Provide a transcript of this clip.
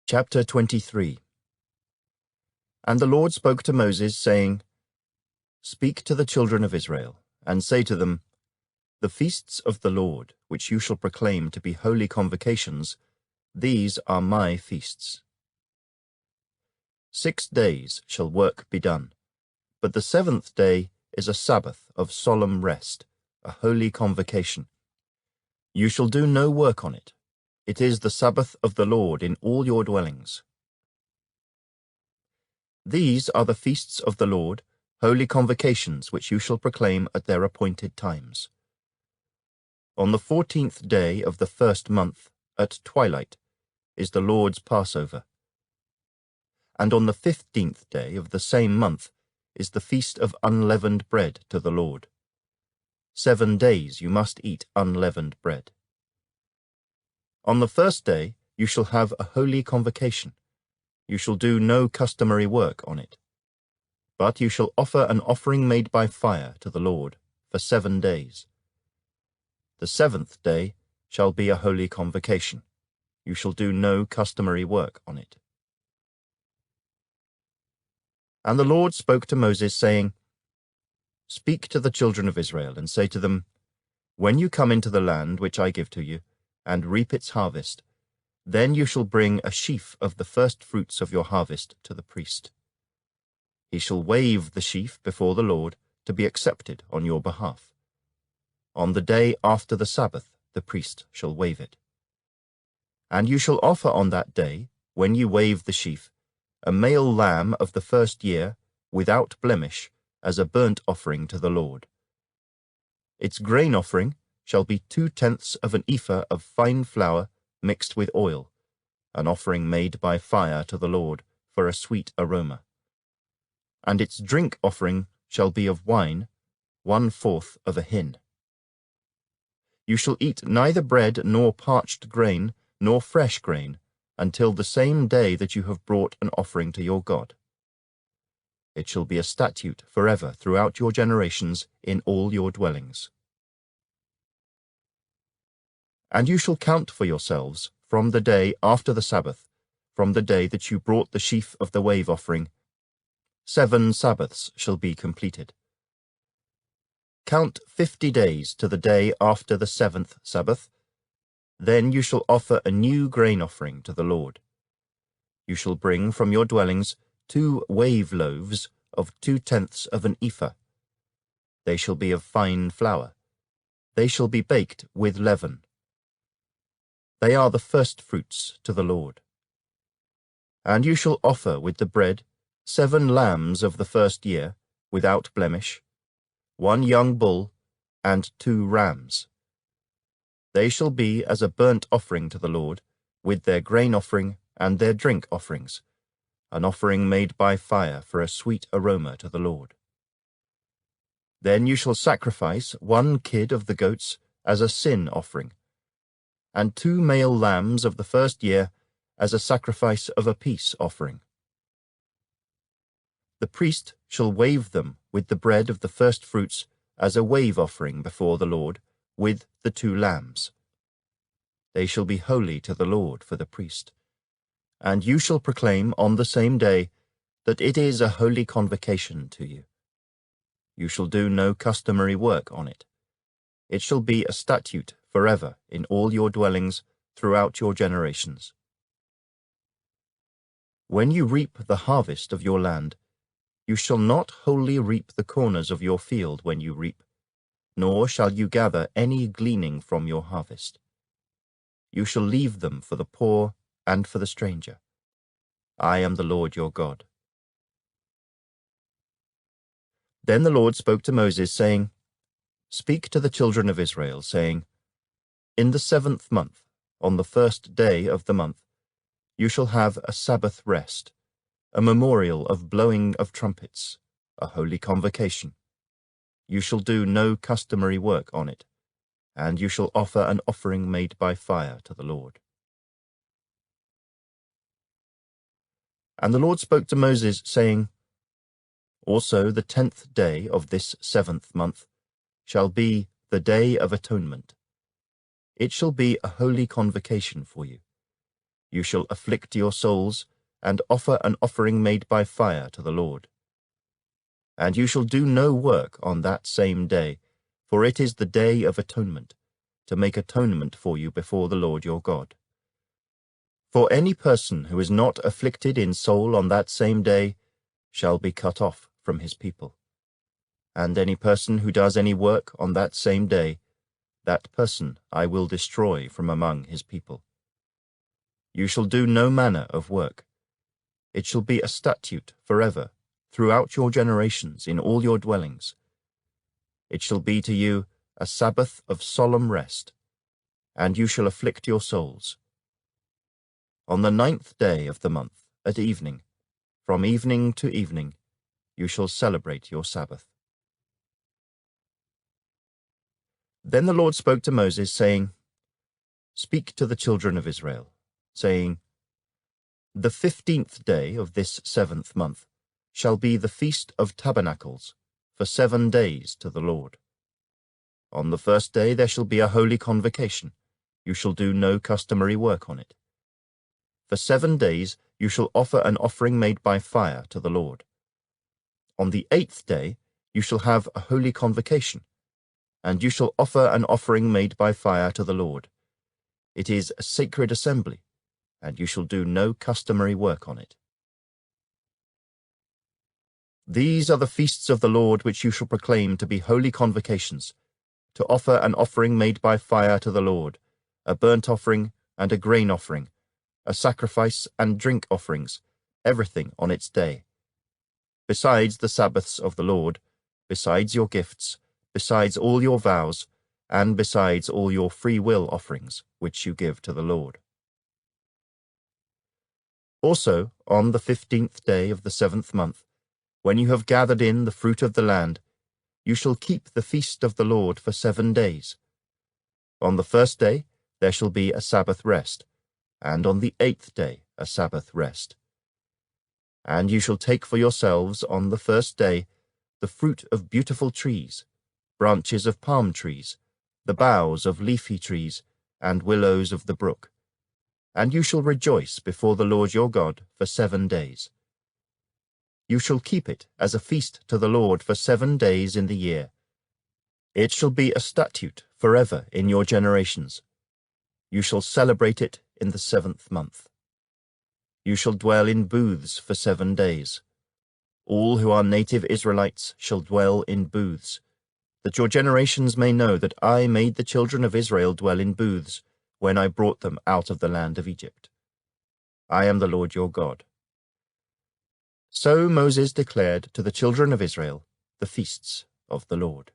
Chapter 23. And the Lord spoke to Moses, saying, Speak to the children of Israel, and say to them, The feasts of the Lord, which you shall proclaim to be holy convocations, these are my feasts. 6 days shall work be done, but the 7th day is a Sabbath of solemn rest, a holy convocation. You shall do no work on it. It is the Sabbath of the Lord in all your dwellings. These are the feasts of the Lord, holy convocations which you shall proclaim at their appointed times. On the 14th day of the 1st month, at twilight, is the Lord's Passover. And on the 15th day of the same month is the feast of unleavened bread to the Lord. 7 days you must eat unleavened bread. On the 1st day you shall have a holy convocation. You shall do no customary work on it. But you shall offer an offering made by fire to the Lord for 7 days. The 7th day shall be a holy convocation. You shall do no customary work on it. And the Lord spoke to Moses, saying, Speak to the children of Israel, and say to them, When you come into the land which I give to you, and reap its harvest, then you shall bring a sheaf of the first fruits of your harvest to the priest. He shall wave the sheaf before the Lord to be accepted on your behalf. On the day after the Sabbath the priest shall wave it. And you shall offer on that day, when you wave the sheaf, a male lamb of the 1st year, without blemish, as a burnt offering to the Lord. Its grain offering shall be 2/10 of an ephah of fine flour mixed with oil, an offering made by fire to the Lord for a sweet aroma. And its drink offering shall be of wine, 1/4 of a hin. You shall eat neither bread nor parched grain nor fresh grain until the same day that you have brought an offering to your God. It shall be a statute forever throughout your generations in all your dwellings. And you shall count for yourselves from the day after the Sabbath, from the day that you brought the sheaf of the wave offering. 7 Sabbaths shall be completed. Count 50 days to the day after the 7th Sabbath. Then you shall offer a new grain offering to the Lord. You shall bring from your dwellings 2 wave loaves of 2/10 of an ephah. They shall be of fine flour. They shall be baked with leaven. They are the first fruits to the Lord. And you shall offer with the bread 7 lambs of the 1st year, without blemish, 1 young bull, and 2 rams. They shall be as a burnt offering to the Lord, with their grain offering and their drink offerings, an offering made by fire for a sweet aroma to the Lord. Then you shall sacrifice 1 kid of the goats as a sin offering, and 2 male lambs of the 1st year as a sacrifice of a peace offering. The priest shall wave them with the bread of the first fruits as a wave offering before the Lord, with the 2 lambs. They shall be holy to the Lord for the priest. And you shall proclaim on the same day that it is a holy convocation to you. You shall do no customary work on it. It shall be a statute forever in all your dwellings throughout your generations. When you reap the harvest of your land, you shall not wholly reap the corners of your field when you reap, nor shall you gather any gleaning from your harvest. You shall leave them for the poor and for the stranger. I am the Lord your God. Then the Lord spoke to Moses, saying, Speak to the children of Israel, saying, In the 7th month, on the 1st day of the month, you shall have a Sabbath rest, a memorial of blowing of trumpets, a holy convocation. You shall do no customary work on it, and you shall offer an offering made by fire to the Lord. And the Lord spoke to Moses, saying, Also the 10th day of this 7th month shall be the Day of Atonement. It shall be a holy convocation for you. you shall afflict your souls, and offer an offering made by fire to the Lord. And you shall do no work on that same day, for it is the day of atonement, to make atonement for you before the Lord your God. For any person who is not afflicted in soul on that same day shall be cut off from his people. And any person who does any work on that same day, that person I will destroy from among his people. You shall do no manner of work. It shall be a statute forever, throughout your generations, in all your dwellings. It shall be to you a Sabbath of solemn rest, and you shall afflict your souls. On the 9th day of the month, at evening, from evening to evening, you shall celebrate your Sabbath. Then the Lord spoke to Moses, saying, Speak to the children of Israel, saying, The 15th day of this 7th month shall be the Feast of Tabernacles, for 7 days to the Lord. On the first day there shall be a holy convocation. You shall do no customary work on it. For 7 days you shall offer an offering made by fire to the Lord. On the 8th day you shall have a holy convocation, and you shall offer an offering made by fire to the Lord. It is a sacred assembly, and you shall do no customary work on it. These are the feasts of the Lord which you shall proclaim to be holy convocations, to offer an offering made by fire to the Lord, a burnt offering and a grain offering, a sacrifice and drink offerings, everything on its day. Besides the Sabbaths of the Lord, besides your gifts, besides all your vows, and besides all your free will offerings, which you give to the Lord. Also, on the 15th day of the 7th month, when you have gathered in the fruit of the land, you shall keep the feast of the Lord for 7 days. On the first day there shall be a Sabbath rest, and on the 8th day a Sabbath rest. And you shall take for yourselves on the first day the fruit of beautiful trees, branches of palm trees, the boughs of leafy trees, and willows of the brook. And you shall rejoice before the Lord your God for 7 days. You shall keep it as a feast to the Lord for 7 days in the year. It shall be a statute forever in your generations. You shall celebrate it in the 7th month. You shall dwell in booths for 7 days. All who are native Israelites shall dwell in booths, that your generations may know that I made the children of Israel dwell in booths when I brought them out of the land of Egypt. I am the Lord your God. So Moses declared to the children of Israel the feasts of the Lord.